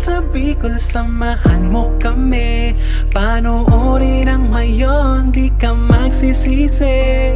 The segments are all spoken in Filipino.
sa Bicol, samahan mo kami. Panoorin ang mayon, di ka magsisisi.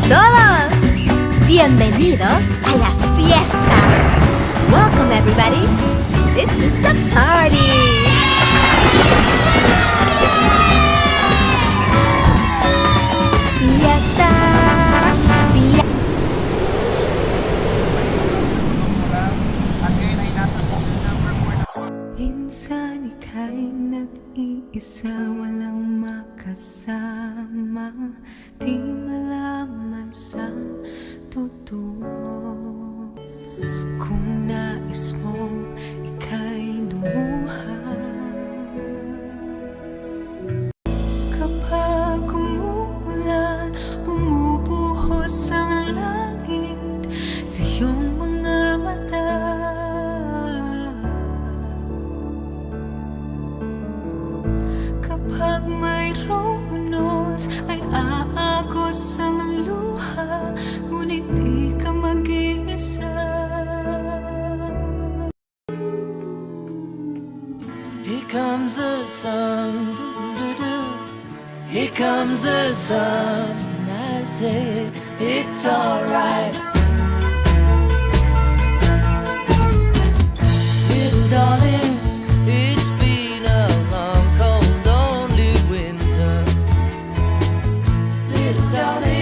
Todos, bienvenidos a la fiesta. Welcome everybody. This is a party. Fiesta. Minsan ika'y nag-iisa, walang makasama, di malaman saan tutungo. Kung nais mong ika'y lumuha, kapag umuulan, bumubuhos ang langit sa iyong mga mata. Kapag mayroong unos, ay aagos ang luha, ngunit di ka mag-iisa. Here comes the sun, here comes the sun. I say it's alright. Little darling, it's been a long, cold, lonely winter. Little darling,